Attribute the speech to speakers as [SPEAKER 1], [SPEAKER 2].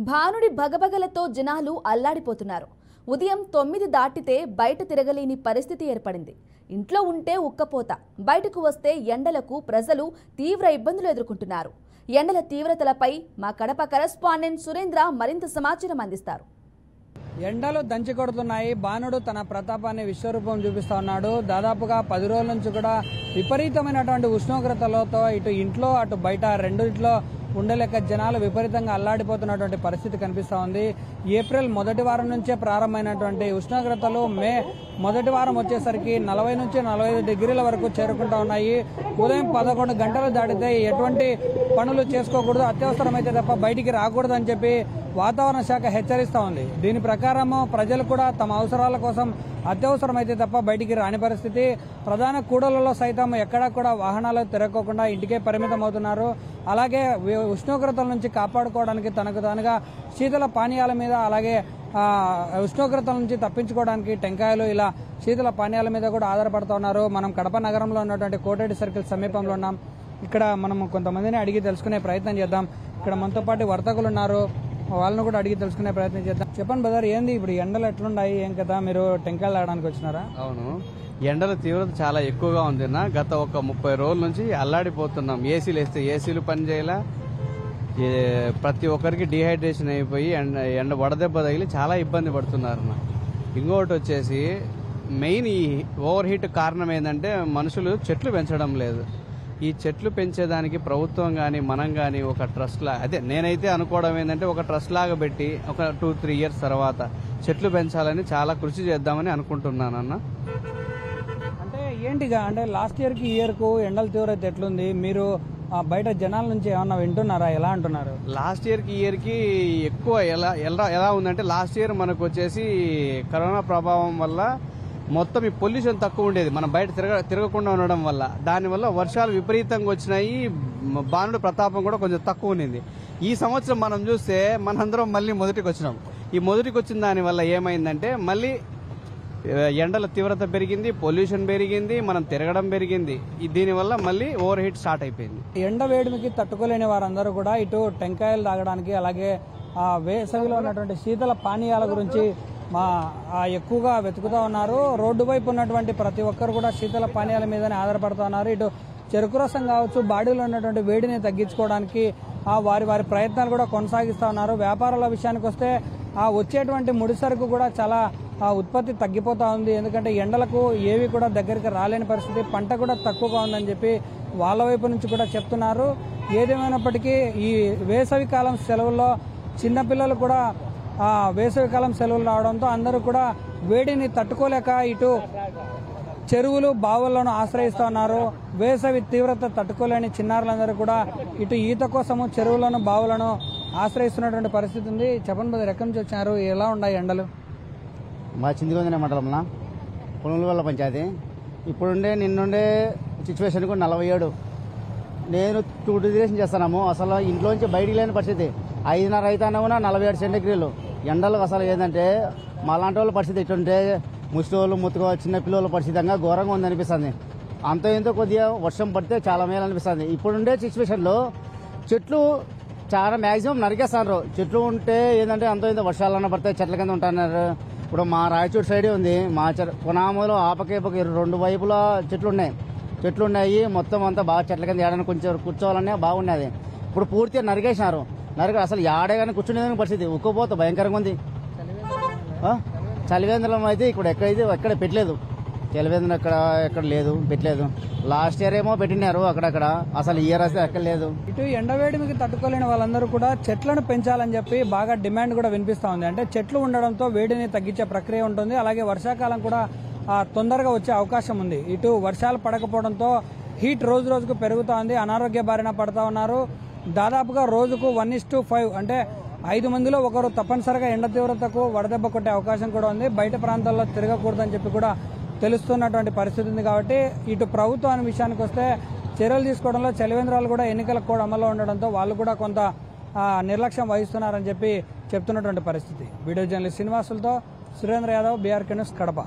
[SPEAKER 1] భానుడి భగభగలతో జనాలు అల్లాడిపోతున్నారు. ఉదయం 9 దాటితే బయట తిరగలేని పరిస్థితి ఏర్పడింది. ఇంట్లో ఉంటే ఉక్కపోత, బయటకు వస్తే ఎండలకు ప్రజలు తీవ్ర ఇబ్బందులు ఎదుర్కొంటున్నారు. ఎండల తీవ్రతలపై మా కడప కరెస్పాండెంట్ సురేంద్ర మరింత సమాచారం అందిస్తారు.
[SPEAKER 2] ఎండలు దంచి కొడుతున్నాయి. భానుడు తన ప్రతాపాన్ని విశ్వరూపం చూపిస్తా ఉన్నాడు. దాదాపుగా 10 రోజుల నుంచి కూడా విపరీతమైనటువంటి ఉష్ణోగ్రతలతో ఇటు ఇంట్లో అటు బయట రెండింటిలో ఉండలేక జనాలు విపరీతంగా అల్లాడిపోతున్నటువంటి పరిస్థితి కనిపిస్తూ ఉంది. ఏప్రిల్ మొదటి వారం నుంచే ప్రారంభమైనటువంటి ఉష్ణోగ్రతలు మే మొదటి వారం వచ్చేసరికి 40 నుంచి 45 డిగ్రీల వరకు చేరుకుంటూ ఉన్నాయి. ఉదయం 11 గంటలు దాటితే ఎటువంటి పనులు చేసుకోకూడదు, అత్యవసరమైతే తప్ప బయటికి రాకూడదు అని చెప్పి వాతావరణ శాఖ హెచ్చరిస్తూ ఉంది. దీని ప్రకారము ప్రజలు కూడా తమ అవసరాల కోసం అత్యవసరమైతే తప్ప బయటికి రాని పరిస్థితి. ప్రధాన కూడళ్లలో సైతం ఎక్కడా కూడా వాహనాలు తిరగకుండా ఇంటికే పరిమితం అవుతున్నారు. అలాగే ఉష్ణోగ్రతల నుంచి కాపాడుకోవడానికి తనకు తానుగా శీతల పానీయాల మీద, అలాగే ఉష్ణోగ్రతల నుంచి తప్పించుకోవడానికి టెంకాయలు, ఇలా శీతల పానీయాల మీద కూడా ఆధారపడుతూ ఉన్నారు. మనం కడప నగరంలో ఉన్నటువంటి కోటేటి సర్కిల్ సమీపంలో ఉన్నాం. ఇక్కడ మనం కొంతమందిని అడిగి తెలుసుకునే ప్రయత్నం చేద్దాం. ఇక్కడ మనతో పాటు వర్తకులు ఉన్నారు, వాళ్ళని కూడా అడిగి తెలుసుకునే ప్రయత్నం చేద్దాం. చెప్పండి బ్రదర్, ఏంది ఇప్పుడు ఎండలు ఎట్లున్నాయి, ఏం కదా? మీరు టెంకాయలు తాగడానికి వచ్చినారా?
[SPEAKER 3] అవును, ఎండల తీవ్రత చాలా ఎక్కువగా ఉంది. గత ఒక 30 రోజుల నుంచి అల్లాడిపోతున్నాం. ఏసీలు వేస్తే ఏసీలు పనిచేయాల, ప్రతి ఒక్కరికి డిహైడ్రేషన్ అయిపోయి ఎండ వడదెబ్బ తగిలి చాలా ఇబ్బంది పడుతున్నారు. ఇంకొకటి వచ్చేసి మెయిన్ ఈ ఓవర్ హీట్ కారణం ఏంటంటే మనుషులు చెట్లు పెంచడం లేదు. ఈ చెట్లు పెంచేదానికి ప్రభుత్వం కానీ మనం కానీ ఒక ట్రస్ట్ లాగా, అదే నేనైతే అనుకోవడం ఏంటంటే ఒక ట్రస్ట్ లాగా పెట్టి ఒక 2-3 ఇయర్స్ తర్వాత చెట్లు పెంచాలని చాలా కృషి చేద్దామని అనుకుంటున్నానన్న.
[SPEAKER 2] అంటే ఏంటిగా, అంటే లాస్ట్ ఇయర్కి ఈ ఇయర్కు ఎండల తీవ్రత ఎట్లుంది? మీరు బయట జనాల నుంచి ఏమన్నా వింటున్నారా? ఎలా అంటున్నారు?
[SPEAKER 3] లాస్ట్ ఇయర్కి ఈ ఇయర్కి ఎక్కువ ఎలా ఉందంటే, లాస్ట్ ఇయర్ మనకు వచ్చేసి కరోనా ప్రభావం వల్ల మొత్తం ఈ పొల్యూషన్ తక్కువ ఉండేది, మనం బయట తిరగకుండా ఉండడం వల్ల. దానివల్ల వర్షాలు విపరీతంగా వచ్చినాయి. భానుడి ప్రతాపం కూడా కొంచెం తక్కువ ఉన్నింది. ఈ సంవత్సరం మనం చూస్తే మనందరం మళ్ళీ మొదటికి వచ్చినాం. ఈ మొదటికి వచ్చిన దానివల్ల ఏమైందంటే మళ్ళీ ఎండల తీవ్రత పెరిగింది, పొల్యూషన్ పెరిగింది, మనం తిరగడం పెరిగింది. దీనివల్ల మళ్ళీ ఓవర్ హీట్ స్టార్ట్ అయిపోయింది.
[SPEAKER 2] ఎండ వేడిమికి తట్టుకోలేని వారందరూ కూడా ఇటు టెంకాయలు తాగడానికి, అలాగే వేసవిలో ఉన్నటువంటి శీతల పానీయాల గురించి ఎక్కువగా వెతుకుతూ ఉన్నారు. రోడ్డు వైపు ఉన్నటువంటి ప్రతి ఒక్కరు కూడా శీతల పానీయాల మీదనే ఆధారపడుతూ ఉన్నారు. ఇటు చెరుకు రసం కావచ్చు, బాడీలో ఉన్నటువంటి వేడిని తగ్గించుకోవడానికి వారి ప్రయత్నాలు కూడా కొనసాగిస్తూ ఉన్నారు. వ్యాపారాల విషయానికి వస్తే వచ్చేటువంటి ముడిసరుకు కూడా చాలా ఉత్పత్తి తగ్గిపోతూ ఉంది. ఎందుకంటే ఎండలకు ఏవి కూడా దగ్గరికి రాలేని పరిస్థితి, పంట కూడా తక్కువగా ఉందని చెప్పి వాళ్ళ వైపు నుంచి కూడా చెప్తున్నారు. ఏదేమైనప్పటికీ ఈ వేసవికాలం సెలవుల్లో చిన్నపిల్లలు కూడా వేసవికాలం సెలవులు రావడంతో అందరూ కూడా వేడిని తట్టుకోలేక ఇటు చెరువులు, బావులను ఆశ్రయిస్తూ ఉన్నారు. వేసవి తీవ్రత తట్టుకోలేని చిన్నారులందరూ కూడా ఇటు ఈత కోసము చెరువులను, బావులను ఆశ్రయిస్తున్నటువంటి పరిస్థితి ఉంది. చెప్పండి బ్రదర్, ఎక్కడి నుంచి వచ్చారు, ఎలా ఉన్నాయి ఎండలు?
[SPEAKER 4] మా చింతగొంజన మండలంలో పునులవల్ల పంచాయతీ. ఇప్పుడుండే నిన్నుండే సిచ్యువేషన్ కూడా 47. నేను 2 డిగ్రీస్ చేస్తున్నాము. అసలు ఇంట్లోంచి బయటికి లేని పరిస్థితి. 5:30 అవుతానే ఉన్నా 47 సెంటిగ్రీలు ఎండలు. అసలు ఏంటంటే మా లాంటి వాళ్ళ పరిస్థితి ఇటుంటే ముసలి ముత్తుకో చిన్న పిల్లల పరిస్థితి ఘోరంగా ఉందనిపిస్తుంది. అంత ఎంతో కొద్దిగా వర్షం పడితే చాలా మేలు అనిపిస్తుంది. ఇప్పుడుండే సిచ్యువేషన్లో చెట్లు చాలా మ్యాక్సిమం నరికేస్తున్నారు. చెట్లు ఉంటే ఏంటంటే అంత ఎంతో వర్షాలన్నా పడితే చెట్ల కింద ఉంటున్నారు. ఇప్పుడు మా రాయచూరు సైడే ఉంది, మా పునామలో ఆపకేపకి 2 వైపులా చెట్లు ఉన్నాయి. మొత్తం అంతా బాగా చెట్ల కింద ఏడని కొంచెం కూర్చోవాలనే బాగున్నది. ఇప్పుడు పూర్తిగా నరికేసినారు. అసలు ఏడే కానీ కూర్చునేదని పరిస్థితి. ఉక్కపోతే భయంకరంగా ఉంది. చలివేంద్రం అయితే ఇప్పుడు ఎక్కడ పెట్టలేదు. చలివేంద్రం ఎక్కడ లేదు, పెట్టలేదు. లాస్ట్ ఇయర్ ఏమో పెట్టినారు అక్కడక్కడ, అసలు ఇయర్ అయితే ఎక్కడ లేదు.
[SPEAKER 2] ఇటు ఎండవేడిమికి తట్టుకోలేని వాళ్ళందరూ కూడా చెట్లను పెంచాలని చెప్పి బాగా డిమాండ్ కూడా వినిపిస్తా ఉంది. అంటే చెట్లు ఉండడంతో వేడిని తగ్గించే ప్రక్రియ ఉంటుంది. అలాగే వర్షాకాలం కూడా తొందరగా వచ్చే అవకాశం ఉంది. ఇటు వర్షాలు పడకపోవడంతో హీట్ రోజు రోజుకు పెరుగుతూ ఉంది. అనారోగ్య బారిన పడతా ఉన్నారు. దాదాపుగా రోజుకు 1:5, అంటే 5 మందిలో ఒకరు తప్పనిసరిగా ఎండ తీవ్రతకు వడదెబ్బ కొట్టే అవకాశం కూడా ఉంది. బయట ప్రాంతాల్లో తిరగకూడదని చెప్పి కూడా తెలుస్తున్నటువంటి పరిస్థితి ఉంది. కాబట్టి ఇటు ప్రభుత్వాన్ని విషయానికి వస్తే చర్యలు తీసుకోవడంలో చలివేంద్రాలు కూడా ఎన్నికలకు కూడా అమల్లో ఉండడంతో వాళ్ళు కూడా కొంత నిర్లక్ష్యం వహిస్తున్నారని చెప్పి చెప్తున్నటువంటి పరిస్థితి. వీడియో జర్నలిస్ట్ శ్రీనివాసులతో సురేంద్ర యాదవ్, బీఆర్కే న్యూస్, కడప.